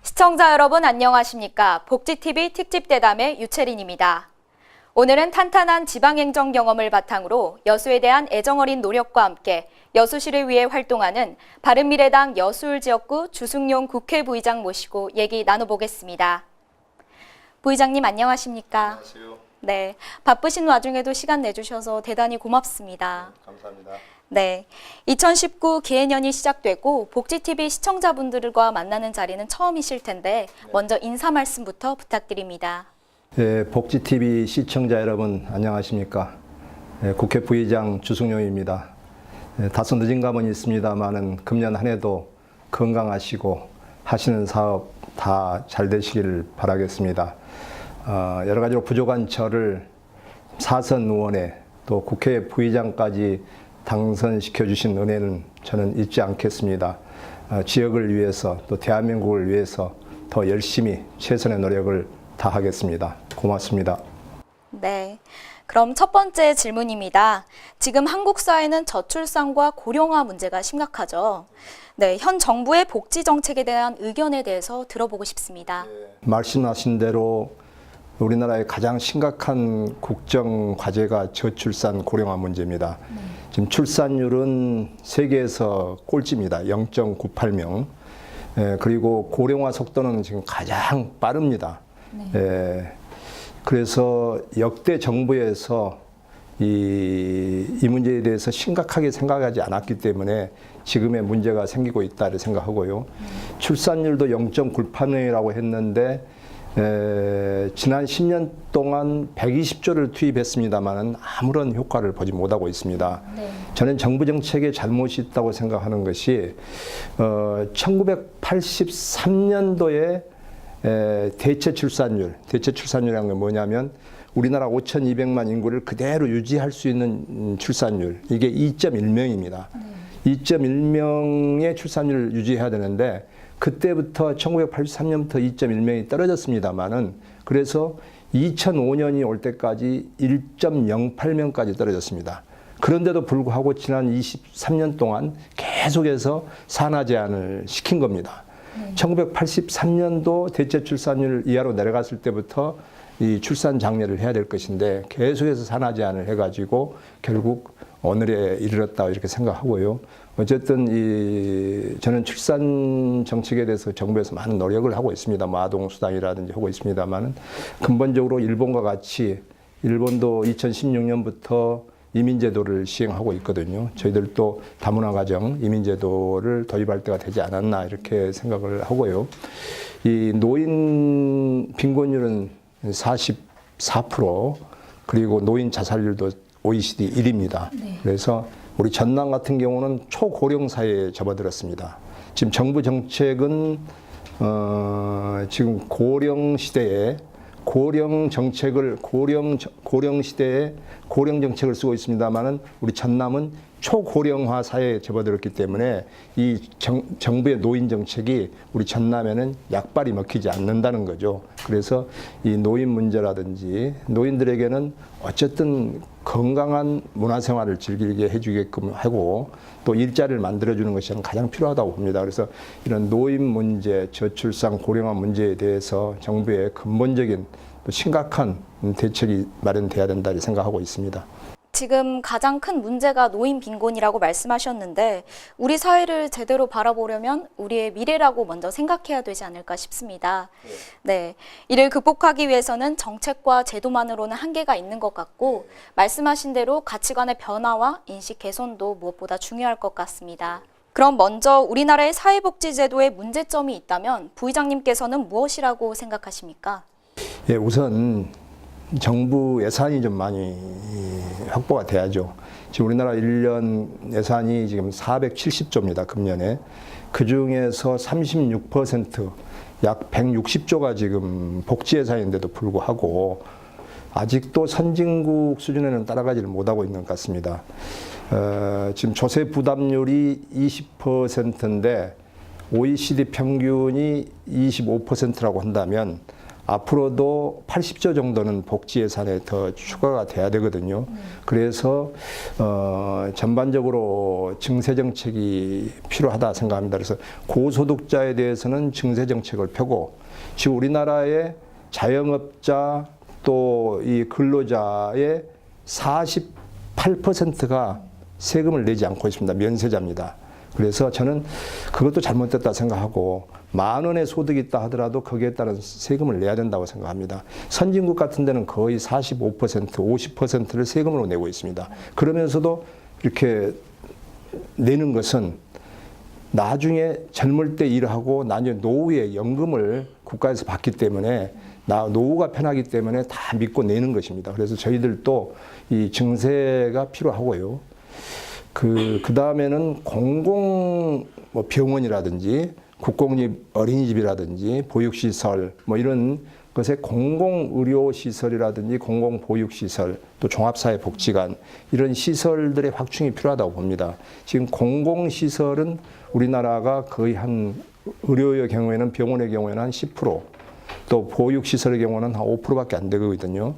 시청자 여러분 안녕하십니까? 복지TV 특집대담의 유채린입니다. 오늘은 탄탄한 지방행정 경험을 바탕으로 여수에 대한 애정어린 노력과 함께 여수시를 위해 활동하는 바른미래당 여수울지역구 주승용 국회부의장 모시고 얘기 나눠보겠습니다. 부의장님 안녕하십니까? 안녕하세요. 네, 바쁘신 와중에도 시간 내주셔서 대단히 고맙습니다. 감사합니다. 네, 2019 기해년이 시작되고 복지TV 시청자분들과 만나는 자리는 처음이실 텐데 먼저 인사 말씀부터 부탁드립니다. 네, 복지TV 시청자 여러분 안녕하십니까? 네, 국회 부의장 주승용입니다. 네, 다소 늦은 감은 있습니다만은 금년 한 해도 건강하시고 하시는 사업 다 잘 되시기를 바라겠습니다. 여러 가지로 부족한 저를 사선 의원에 또 국회 부의장까지 당선시켜 주신 은혜는 저는 잊지 않겠습니다. 지역을 위해서 또 대한민국을 위해서 더 열심히 최선의 노력을 다하겠습니다. 고맙습니다. 네, 그럼 첫 번째 질문입니다. 지금 한국 사회는 저출산과 고령화 문제가 심각하죠. 네, 현 정부의 복지 정책에 대한 의견에 대해서 들어보고 싶습니다. 말씀하신 대로 우리나라의 가장 심각한 국정 과제가 저출산 고령화 문제입니다. 지금 출산율은 세계에서 꼴찌입니다. 0.98명. 그리고 고령화 속도는 지금 가장 빠릅니다. 그래서 역대 정부에서 이 문제에 대해서 심각하게 생각하지 않았기 때문에 지금의 문제가 생기고 있다고 생각하고요. 출산율도 0.98명이라고 했는데 지난 10년 동안 120조를 투입했습년도만 아무런 효과를 보지 못하고 있습니다. 저는 정부 정책에 잘못이 있다고 생각하는 것이 1983년도에 대체 출산율이라는 건 뭐냐면 우리나라 5,200만 인구를 그대로 유지할 수 있는 출산율, 이게 2.1명입니다. 2.1명의 출산율을 유지해야 되는데 그때부터 1983년부터 2.1명이 떨어졌습니다만은 그래서 2005년이 올 때까지 1.08명까지 떨어졌습니다. 그런데도 불구하고 지난 23년 동안 계속해서 산하 제한을 시킨 겁니다. 1983년도 대체 출산율 이하로 내려갔을 때부터 이 출산 장려를 해야 될 것인데 계속해서 산하 제한을 해가지고 결국 오늘에 이르렀다 이렇게 생각하고요. 어쨌든 저는 출산 정책에 대해서 정부에서 많은 노력을 하고 있습니다. 뭐 아동 수당이라든지 하고 있습니다만은 근본적으로 일본과 같이 일본도 2016년부터 이민제도를 시행하고 있거든요. 저희들도 다문화 가정 이민제도를 도입할 때가 되지 않았나 이렇게 생각을 하고요. 이 노인 빈곤율은 44% 그리고 노인 자살률도 OECD 1위입니다. 그래서 우리 전남 같은 경우는 초고령 사회에 접어들었습니다. 지금 정부 정책은 지금 고령 시대에 고령 정책을 쓰고 있습니다만은 우리 전남은 초고령화 사회에 접어들었기 때문에 이 정부의 노인 정책이 우리 전남에는 약발이 먹히지 않는다는 거죠. 그래서 이 노인 문제라든지 노인들에게는 어쨌든 건강한 문화생활을 즐기게 해주게끔 하고 또 일자리를 만들어주는 것이 가장 필요하다고 봅니다. 그래서 이런 노인 문제, 저출산, 고령화 문제에 대해서 정부의 근본적인 또 심각한 대책이 마련돼야 된다 생각하고 있습니다. 지금 가장 큰 문제가 노인 빈곤이라고 말씀하셨는데 우리 사회를 제대로 바라보려면 우리의 미래라고 먼저 생각해야 되지 않을까 싶습니다. 네, 이를 극복하기 위해서는 정책과 제도만으로는 한계가 있는 것 같고 말씀하신 대로 가치관의 변화와 인식 개선도 무엇보다 중요할 것 같습니다. 그럼 먼저 우리나라의 사회복지제도에 문제점이 있다면 부의장님께서는 무엇이라고 생각하십니까? 예, 우선 정부 예산이 좀 많이 확보가 돼야죠. 지금 우리나라 1년 예산이 지금 470조입니다. 금년에. 그 중에서 36%, 약 160조가 지금 복지 예산인데도 불구하고 아직도 선진국 수준에는 따라가지를 못하고 있는 것 같습니다. 지금 조세 부담률이 20%인데 OECD 평균이 25%라고 한다면 앞으로도 80조 정도는 복지 예산에 더 추가가 돼야 되거든요. 그래서 전반적으로 증세 정책이 필요하다 생각합니다. 그래서 고소득자에 대해서는 증세 정책을 펴고 지금 우리나라의 자영업자 또 이 근로자의 48%가 세금을 내지 않고 있습니다. 면세자입니다. 그래서 저는 그것도 잘못됐다 생각하고 10,000원의 소득이 있다 하더라도 거기에 따른 세금을 내야 된다고 생각합니다. 선진국 같은 데는 거의 45%, 50%를 세금으로 내고 있습니다. 그러면서도 이렇게 내는 것은 나중에 젊을 때 일하고 나중에 노후에 연금을 국가에서 받기 때문에 노후가 편하기 때문에 다 믿고 내는 것입니다. 그래서 저희들도 이 증세가 필요하고요. 그 다음에는 공공 뭐 병원이라든지 국공립 어린이집이라든지 보육시설 뭐 이런 것에 공공의료시설이라든지 공공보육시설 또 종합사회복지관 이런 시설들의 확충이 필요하다고 봅니다. 지금 공공시설은 우리나라가 거의 한 의료의 경우에는 병원의 경우에는 한 10%, 또 보육시설의 경우는 한 5%밖에 안 되거든요.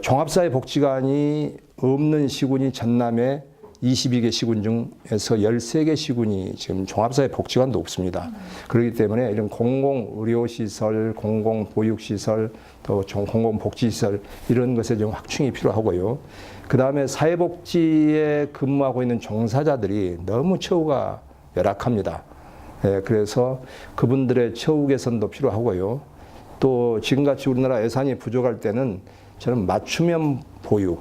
종합사회복지관이 없는 시군이 전남에 22개 시군 중에서 13개 시군이 지금 종합사회복지관도 없습니다. 그렇기 때문에 이런 공공의료시설, 공공보육시설, 또 공공복지시설 이런 것에 좀 확충이 필요하고요. 그 다음에 사회복지에 근무하고 있는 종사자들이 너무 처우가 열악합니다. 그래서 그분들의 처우 개선도 필요하고요. 또 지금같이 우리나라 예산이 부족할 때는 저는 맞춤형 보육,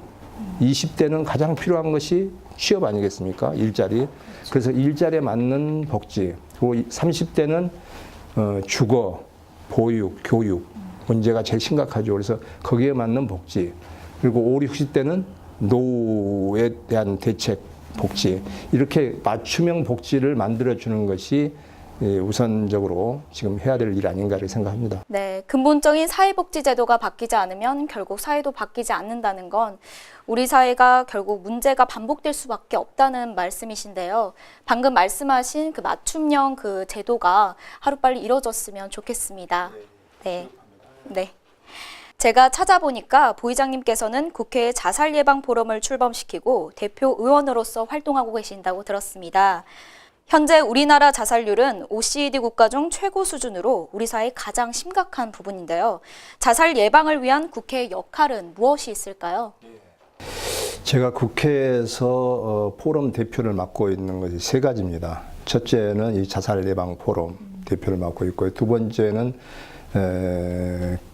20대는 가장 필요한 것이 취업 아니겠습니까? 일자리. 그래서 일자리에 맞는 복지. 그리고 30대는 주거, 보육, 교육 문제가 제일 심각하죠. 그래서 거기에 맞는 복지. 그리고 5, 60대는 노후에 대한 대책, 복지. 이렇게 맞춤형 복지를 만들어주는 것이 우선적으로 지금 해야 될 일 아닌가 이렇게 생각합니다. 네, 근본적인 사회복지 제도가 바뀌지 않으면 결국 사회도 바뀌지 않는다는 건 우리 사회가 결국 문제가 반복될 수밖에 없다는 말씀이신데요. 방금 말씀하신 그 맞춤형 그 제도가 하루빨리 이루어졌으면 좋겠습니다. 네. 네. 제가 찾아보니까 부의장님께서는 국회에 자살 예방 포럼을 출범시키고 대표 의원으로서 활동하고 계신다고 들었습니다. 현재 우리나라 자살률은 OECD 국가 중 최고 수준으로 우리 사회의 가장 심각한 부분인데요. 자살 예방을 위한 국회의 역할은 무엇이 있을까요? 제가 국회에서 포럼 대표를 맡고 있는 것이 3가지입니다. 첫째는 이 자살 예방 포럼 대표를 맡고 있고요. 두 번째는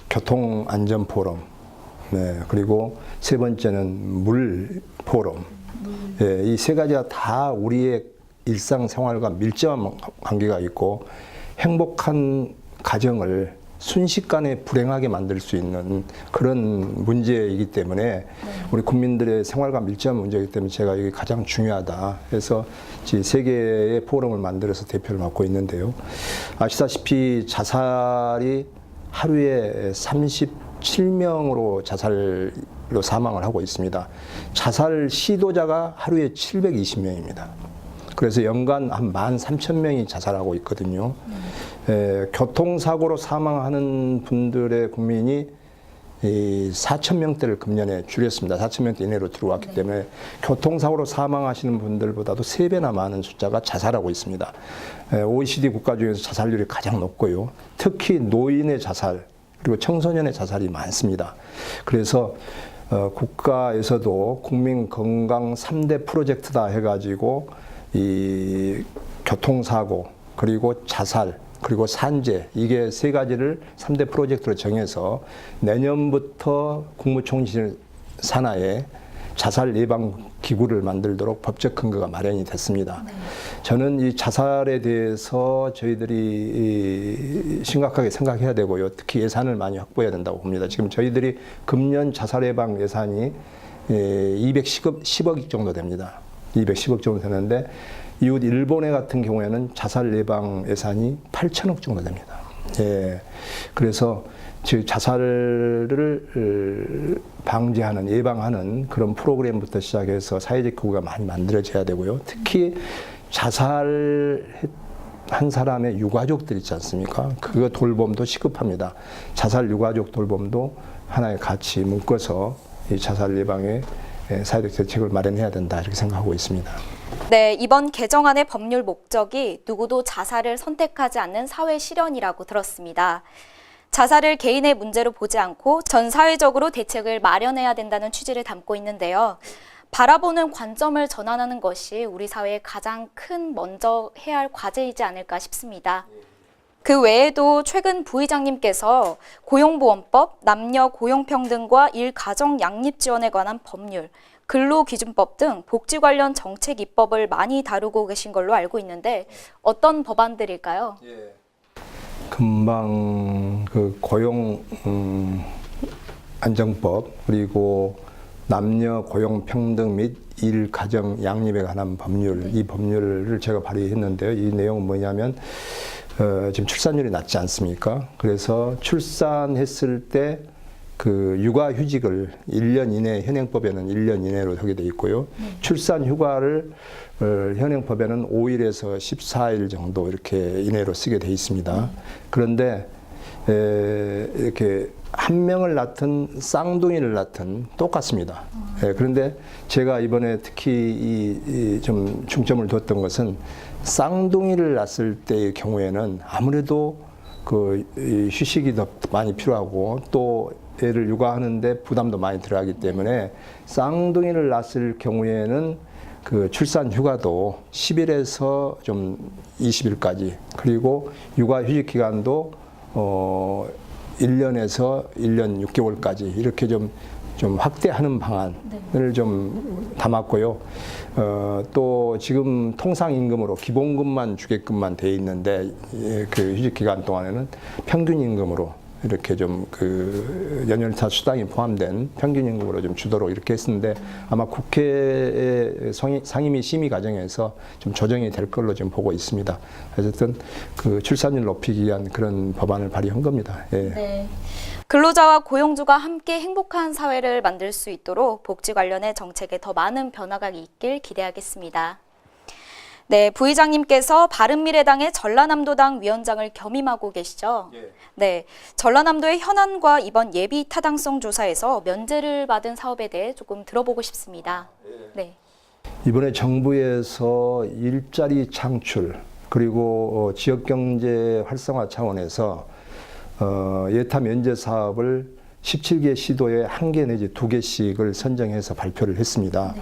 교통 안전 포럼, 네, 그리고 세 번째는 물 포럼. 예, 이 3가지가 다 우리의 일상생활과 밀접한 관계가 있고 행복한 가정을 순식간에 불행하게 만들 수 있는 그런 문제이기 때문에 우리 국민들의 생활과 밀접한 문제이기 때문에 제가 이게 가장 중요하다 해서 3개의 포럼을 만들어서 대표를 맡고 있는데요. 아시다시피 자살이 하루에 37명으로 자살로 사망을 하고 있습니다. 자살 시도자가 하루에 720명입니다. 그래서 연간 한 13,000명이 자살하고 있거든요. 교통사고로 사망하는 분들의 국민이 4,000명대를 금년에 줄였습니다. 4,000명대 이내로 들어왔기 때문에 교통사고로 사망하시는 분들보다도 3배나 많은 숫자가 자살하고 있습니다. OECD 국가 중에서 자살률이 가장 높고요. 특히 노인의 자살 그리고 청소년의 자살이 많습니다. 그래서 국가에서도 국민건강 3대 프로젝트다 해가지고 이 교통사고 그리고 자살 그리고 산재 이게 3가지를 3대 프로젝트로 정해서 내년부터 국무총실 산하에 자살 예방 기구를 만들도록 법적 근거가 마련이 됐습니다. 저는 이 자살에 대해서 저희들이 심각하게 생각해야 되고요. 특히 예산을 많이 확보해야 된다고 봅니다. 지금 저희들이 금년 자살 예방 예산이 210억 정도 됩니다. 210억 정도 되는데 이웃 일본의 같은 경우에는 자살 예방 예산이 8천억 정도 됩니다. 예. 그래서 자살을 방지하는 예방하는 그런 프로그램부터 시작해서 사회적 기구가 많이 만들어져야 되고요. 특히 자살했던 한 사람의 유가족들 있지 않습니까? 그 돌봄도 시급합니다. 자살 유가족 돌봄도 하나의 같이 묶어서 이 자살 예방에 사회적 대책을 마련해야 된다 이렇게 생각하고 있습니다. 네, 이번 개정안의 법률 목적이 누구도 자살을 선택하지 않는 사회 실현이라고 들었습니다. 자살을 개인의 문제로 보지 않고 전 사회적으로 대책을 마련해야 된다는 취지를 담고 있는데요. 바라보는 관점을 전환하는 것이 우리 사회의 가장 큰 먼저 해야 할 과제이지 않을까 싶습니다. 그 외에도 최근 부의장님께서 고용보험법, 남녀 고용평등과 일가정 양립지원에 관한 법률, 근로기준법 등 복지 관련 정책 입법을 많이 다루고 계신 걸로 알고 있는데 어떤 법안들일까요? 금방 그 고용 안정법 그리고 남녀 고용 평등 및 일 가정 양립에 관한 법률 이 법률을 제가 발의했는데요. 이 내용은 뭐냐면 지금 출산율이 낮지 않습니까? 그래서 출산했을 때 그 육아휴직을 1년 이내 현행법에는 1년 이내로 하게 돼 있고요. 출산 휴가를 현행법에는 5일에서 14일 정도 이렇게 이내로 쓰게 돼 있습니다. 그런데 이렇게 한 명을 낳든 쌍둥이를 낳든 똑같습니다. 그런데 제가 이번에 특히 좀 중점을 뒀던 것은 쌍둥이를 낳았을 때의 경우에는 아무래도 그 휴식이 더 많이 필요하고 또 애를 육아하는데 부담도 많이 들어가기 때문에 쌍둥이를 낳았을 경우에는 그 출산 휴가도 10일에서 좀 20일까지 그리고 육아 휴직 기간도 1년에서 1년 6개월까지 이렇게 좀 확대하는 방안을 좀 담았고요. 또 지금 통상임금으로 기본급만 주게끔만 돼 있는데 그 휴직 기간 동안에는 평균임금으로 이렇게 좀 그 연혈사 수당이 포함된 평균임금으로 좀 주도록 이렇게 했었는데 아마 국회의 상임위 심의 과정에서 좀 조정이 될 걸로 지금 보고 있습니다. 어쨌든 그 출산율 높이기 위한 그런 법안을 발의한 겁니다. 예. 네. 근로자와 고용주가 함께 행복한 사회를 만들 수 있도록 복지 관련의 정책에 더 많은 변화가 있길 기대하겠습니다. 네, 부의장님께서 바른미래당의 전라남도당 위원장을 겸임하고 계시죠? 예. 네, 전라남도의 현안과 이번 예비 타당성 조사에서 면제를 받은 사업에 대해 조금 들어보고 싶습니다. 네. 이번에 정부에서 일자리 창출 그리고 지역경제 활성화 차원에서 예타 면제 사업을 17개 시도에 1개 내지 2개씩을 선정해서 발표를 했습니다.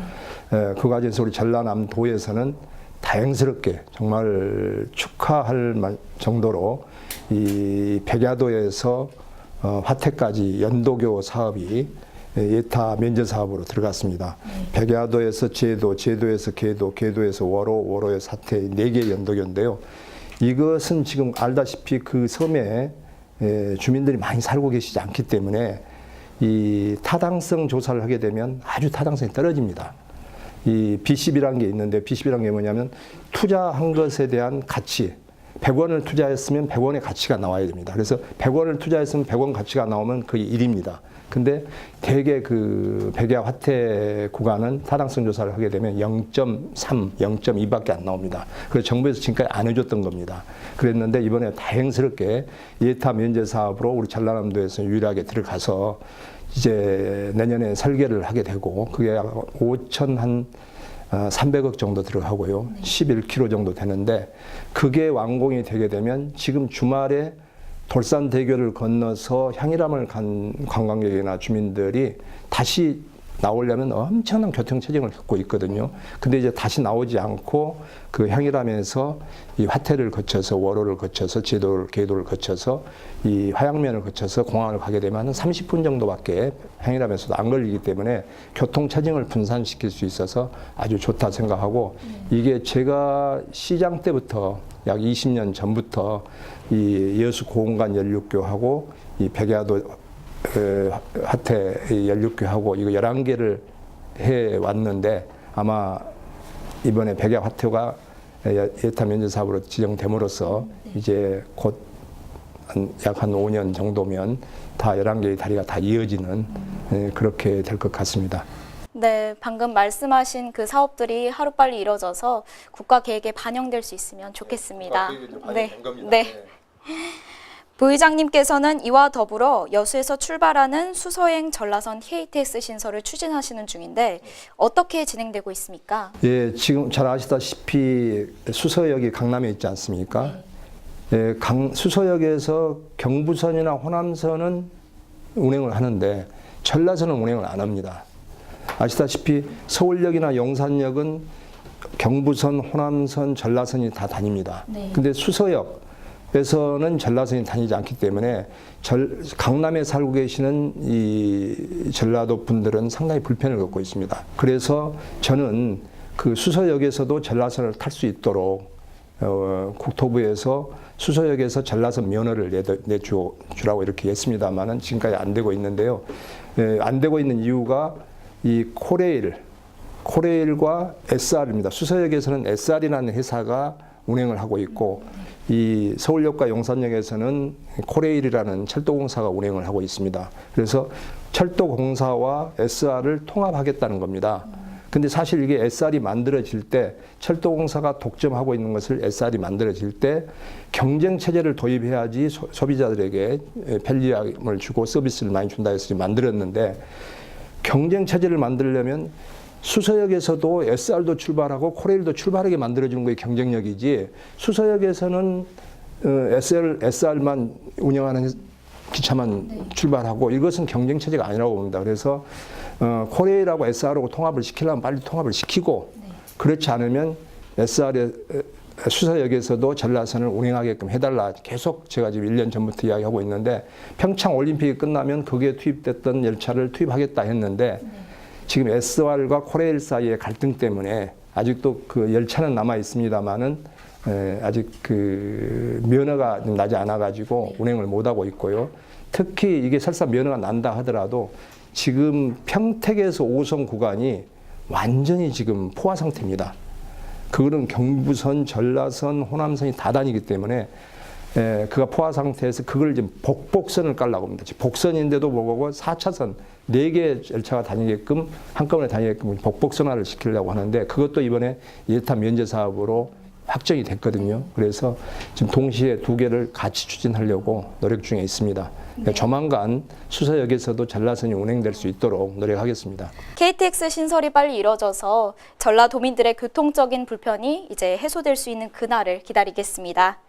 네. 그 과정에서 우리 전라남도에서는 다행스럽게 정말 축하할 정도로 이 백야도에서 화태까지 연도교 사업이 예타 면제 사업으로 들어갔습니다. 백야도에서 제도, 제도에서 계도, 계도에서 워로, 워로에서 사태 4개 연도교인데요. 이것은 지금 알다시피 그 섬에 주민들이 많이 살고 계시지 않기 때문에 이 타당성 조사를 하게 되면 아주 타당성이 떨어집니다. 이 B10이라는 게 있는데 B10이라는 게 뭐냐면 투자한 것에 대한 가치 100원을 투자했으면 100원의 가치가 나와야 됩니다. 그래서 100원을 투자했으면 100원 가치가 나오면 그게 1입니다. 근데 대개 그 백야 화태 구간은 타당성 조사를 하게 되면 0.3, 0.2밖에 안 나옵니다. 그래서 정부에서 지금까지 안 해줬던 겁니다. 그랬는데 이번에 다행스럽게 예타 면제 사업으로 우리 전라남도에서 유일하게 들어가서 이제 내년에 설계를 하게 되고 그게 5,300억 정도 들어가고요. 11km 정도 되는데 그게 완공이 되게 되면 지금 주말에 돌산대교를 건너서 향일암을 간 관광객이나 주민들이 다시 나오려면 엄청난 교통체증을 겪고 있거든요. 근데 이제 다시 나오지 않고 그 향일암에서 이 화태를 거쳐서 워로를 거쳐서 제도를, 계도를 거쳐서 이 화양면을 거쳐서 공항을 가게 되면 한 30분 정도밖에 향일암에서도 안 걸리기 때문에 교통체증을 분산시킬 수 있어서 아주 좋다 생각하고 이게 제가 시장 때부터 약 20년 전부터 이 여수 고운간 연륙교하고 이 백야도 화태 연륙교하고 이거 11개를 해 왔는데 아마 이번에 백야 화태가 예타 면제 사업으로 지정됨으로써 이제 곧 약 한 5년 정도면 다 11개의 다리가 다 이어지는 그렇게 될 것 같습니다. 네, 방금 말씀하신 그 사업들이 하루빨리 이뤄져서 국가 계획에 반영될 수 있으면 좋겠습니다. 네. 부의장님께서는 이와 더불어 여수에서 출발하는 수서행 전라선 KTX 신설을 추진하시는 중인데 어떻게 진행되고 있습니까? 예, 지금 잘 아시다시피 수서역이 강남에 있지 않습니까? 예, 수서역에서 경부선이나 호남선은 운행을 하는데 전라선은 운행을 안 합니다. 아시다시피 서울역이나 용산역은 경부선, 호남선, 전라선이 다 다닙니다. 근데 수서역에서는 전라선이 다니지 않기 때문에 강남에 살고 계시는 이 전라도 분들은 상당히 불편을 겪고 있습니다. 그래서 저는 그 수서역에서도 전라선을 탈 수 있도록 국토부에서 수서역에서 전라선 면허를 내주라고 이렇게 했습니다만은 지금까지 안 되고 있는데요. 안 되고 있는 이유가 이 코레일과 SR입니다. 수서역에서는 SR이라는 회사가 운행을 하고 있고 이 서울역과 용산역에서는 코레일이라는 철도공사가 운행을 하고 있습니다. 그래서 철도공사와 SR을 통합하겠다는 겁니다. 근데 사실 이게 SR이 만들어질 때 철도공사가 독점하고 있는 것을 SR이 만들어질 때 경쟁 체제를 도입해야지 소비자들에게 편리함을 주고 서비스를 많이 준다 해서 만들었는데 경쟁 체제를 만들려면 수서역에서도 SR도 출발하고 코레일도 출발하게 만들어주는 게 경쟁력이지 수서역에서는 SR만 운영하는 기차만 출발하고 이것은 경쟁 체제가 아니라고 봅니다. 그래서 코레일하고 SR하고 통합을 시키려면 빨리 통합을 시키고 그렇지 않으면 SR의 수서역에서도 전라선을 운행하게끔 해달라. 계속 제가 지금 1년 전부터 이야기하고 있는데 평창 올림픽이 끝나면 거기에 투입됐던 열차를 투입하겠다 했는데 지금 SR과 코레일 사이의 갈등 때문에 아직도 그 열차는 남아 있습니다만은 아직 그 면허가 나지 않아 가지고 운행을 못 하고 있고요. 특히 이게 설사 면허가 난다 하더라도 지금 평택에서 5선 구간이 완전히 지금 포화 상태입니다. 그거는 경부선, 전라선, 호남선이 다 다니기 때문에 그가 포화 상태에서 그걸 지금 복선을 깔라고 합니다. 복선인데도 불구하고 4차선 4개 열차가 다니게끔 한꺼번에 다니게끔 복선화를 시키려고 하는데 그것도 이번에 예타 면제 사업으로 확정이 됐거든요. 그래서 지금 동시에 2개를 같이 추진하려고 노력 중에 있습니다. 조만간 수서역에서도 전라선이 운행될 수 있도록 노력하겠습니다. KTX 신설이 빨리 이뤄져서 전라도민들의 교통적인 불편이 이제 해소될 수 있는 그날을 기다리겠습니다.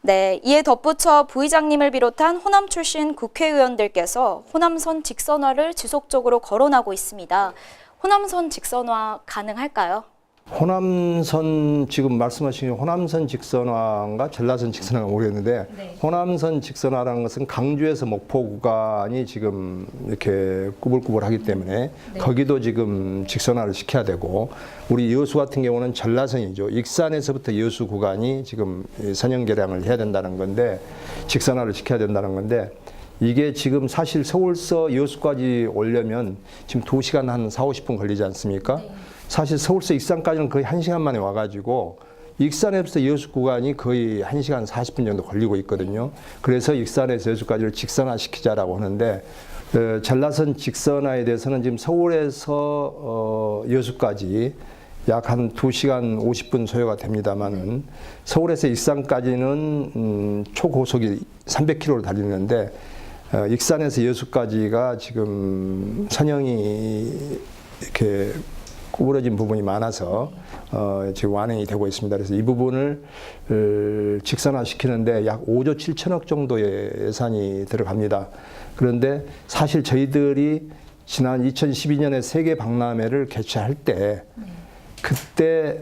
네, 이에 덧붙여 부의장님을 비롯한 호남 출신 국회의원들께서 호남선 직선화를 지속적으로 거론하고 있습니다. 호남선 직선화 가능할까요? 호남선 지금 말씀하신 호남선 직선화인가 전라선 직선화가 모르겠는데 호남선 직선화라는 것은 강주에서 목포 구간이 지금 이렇게 꾸불꾸불하기 때문에 거기도 지금 직선화를 시켜야 되고 우리 여수 같은 경우는 전라선이죠. 익산에서부터 여수 구간이 지금 선형 개량을 해야 된다는 건데 직선화를 시켜야 된다는 건데 이게 지금 사실 서울서 여수까지 오려면 지금 2시간 한 4, 50분 걸리지 않습니까? 사실 서울서 익산까지는 거의 1시간 만에 와가지고 익산에서 여수 구간이 거의 1시간 40분 정도 걸리고 있거든요. 그래서 익산에서 여수까지를 직선화시키자라고 하는데 전라선 직선화에 대해서는 지금 서울에서 여수까지 약 한 2시간 50분 소요가 됩니다만은 서울에서 익산까지는 초고속이 300km로 달리는데 익산에서 여수까지가 지금 선형이 이렇게 구부러진 부분이 많아서 지금 완행이 되고 있습니다. 그래서 이 부분을 직선화시키는데 약 5조 7천억 정도의 예산이 들어갑니다. 그런데 사실 저희들이 지난 2012년에 세계 박람회를 개최할 때 그때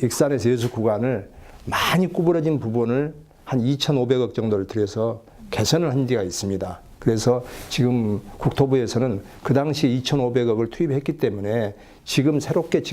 익산에서 여수 구간을 많이 구부러진 부분을 한 2,500억 정도를 들여서 개선을 한 데가 있습니다. 그래서 지금 국토부에서는 그 당시에 2,500억을 투입했기 때문에 지금 새롭게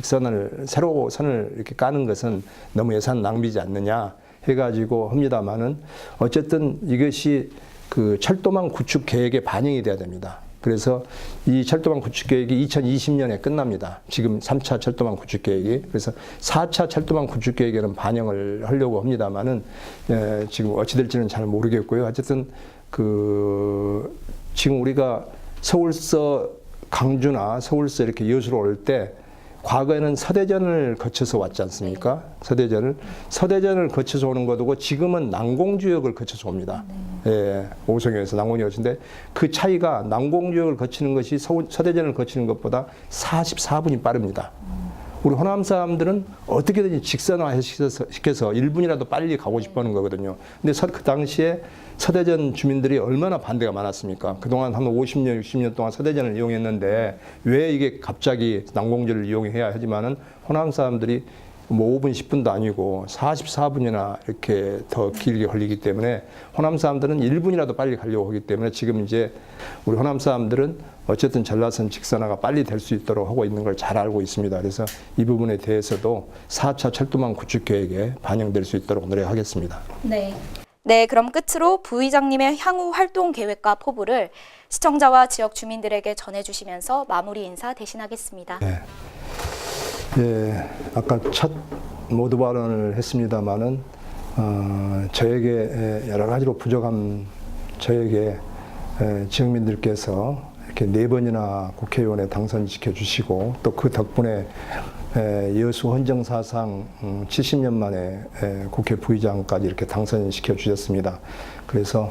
새로 선을 이렇게 까는 것은 너무 예산 낭비지 않느냐 해가지고 합니다만은 어쨌든 이것이 그 철도망 구축 계획에 반영이 돼야 됩니다. 그래서 이 철도망 구축 계획이 2020년에 끝납니다. 지금 3차 철도망 구축 계획이. 그래서 4차 철도망 구축 계획에는 반영을 하려고 합니다만은 지금 어찌 될지는 잘 모르겠고요. 어쨌든 지금 우리가 서울서 강주나 서울서 이렇게 여수로 올 때 과거에는 서대전을 거쳐서 왔지 않습니까? 서대전을 거쳐서 오는 거고 지금은 난공주역을 거쳐서 옵니다. 예, 오송에서 난공주역인데 그 차이가 난공주역을 거치는 것이 서대전을 거치는 것보다 44분이 빠릅니다. 우리 호남 사람들은 어떻게든지 직선화 시켜서 1분이라도 빨리 가고 싶어 하는 거거든요. 근데 그 당시에 서대전 주민들이 얼마나 반대가 많았습니까? 그동안 한 50년, 60년 동안 서대전을 이용했는데 왜 이게 갑자기 난공주를 이용해야 하지만은 호남 사람들이 뭐 5분, 10분도 아니고 44분이나 이렇게 더 길게 걸리기 때문에 호남 사람들은 1분이라도 빨리 가려고 하기 때문에 지금 이제 우리 호남 사람들은 어쨌든 전라선 직선화가 빨리 될 수 있도록 하고 있는 걸 잘 알고 있습니다. 그래서 이 부분에 대해서도 4차 철도망 구축 계획에 반영될 수 있도록 노력하겠습니다. 네, 그럼 끝으로 부의장님의 향후 활동 계획과 포부를 시청자와 지역 주민들에게 전해주시면서 마무리 인사 대신하겠습니다. 네. 예, 아까 첫 모두 발언을 했습니다마는 저에게 여러 가지로 부족한 저에게 지역민들께서 이렇게 4번이나 국회의원에 당선시켜 주시고 또 그 덕분에 여수 헌정사상 70년 만에 국회 부의장까지 이렇게 당선시켜 주셨습니다. 그래서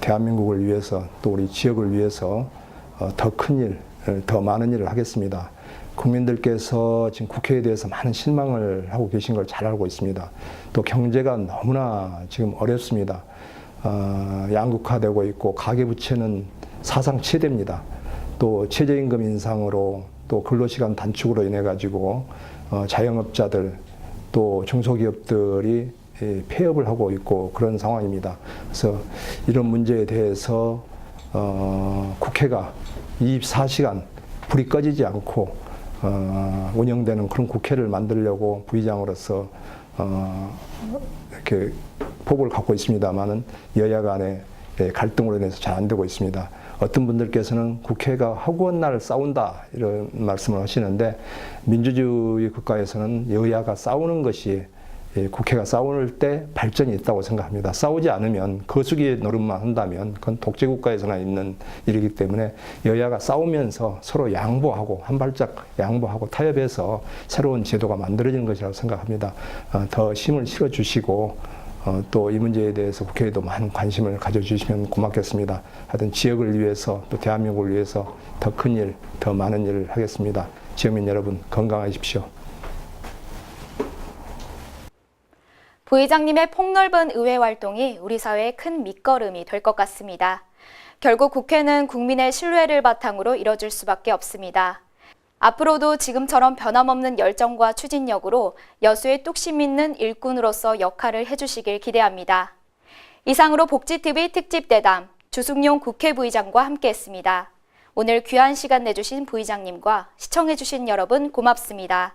대한민국을 위해서 또 우리 지역을 위해서 더 큰 일, 더 많은 일을 하겠습니다. 국민들께서 지금 국회에 대해서 많은 실망을 하고 계신 걸 잘 알고 있습니다. 또 경제가 너무나 지금 어렵습니다. 양극화되고 있고 가계부채는 사상 최대입니다. 또 최저임금 인상으로 또 근로시간 단축으로 인해 가지고 자영업자들 또 중소기업들이 폐업을 하고 있고 그런 상황입니다. 그래서 이런 문제에 대해서 국회가 24시간 불이 꺼지지 않고 운영되는 그런 국회를 만들려고 부의장으로서 이렇게 포부를 갖고 있습니다만은 여야 간의 갈등으로 인해서 잘 안 되고 있습니다. 어떤 분들께서는 국회가 허구한 날 싸운다 이런 말씀을 하시는데 민주주의 국가에서는 여야가 싸우는 것이 국회가 싸울 때 발전이 있다고 생각합니다. 싸우지 않으면 거수기 노릇만 한다면 그건 독재국가에서나 있는 일이기 때문에 여야가 싸우면서 서로 양보하고 한 발짝 양보하고 타협해서 새로운 제도가 만들어지는 것이라고 생각합니다. 더 힘을 실어주시고 또 이 문제에 대해서 국회에도 많은 관심을 가져주시면 고맙겠습니다. 하여튼 지역을 위해서 또 대한민국을 위해서 더 큰 일, 더 많은 일을 하겠습니다. 지역민 여러분 건강하십시오. 부의장님의 폭넓은 의회 활동이 우리 사회의 큰 밑거름이 될 것 같습니다. 결국 국회는 국민의 신뢰를 바탕으로 이뤄질 수밖에 없습니다. 앞으로도 지금처럼 변함없는 열정과 추진력으로 여수의 뚝심 있는 일꾼으로서 역할을 해주시길 기대합니다. 이상으로 복지TV 특집대담 주승용 국회부의장과 함께했습니다. 오늘 귀한 시간 내주신 부의장님과 시청해주신 여러분 고맙습니다.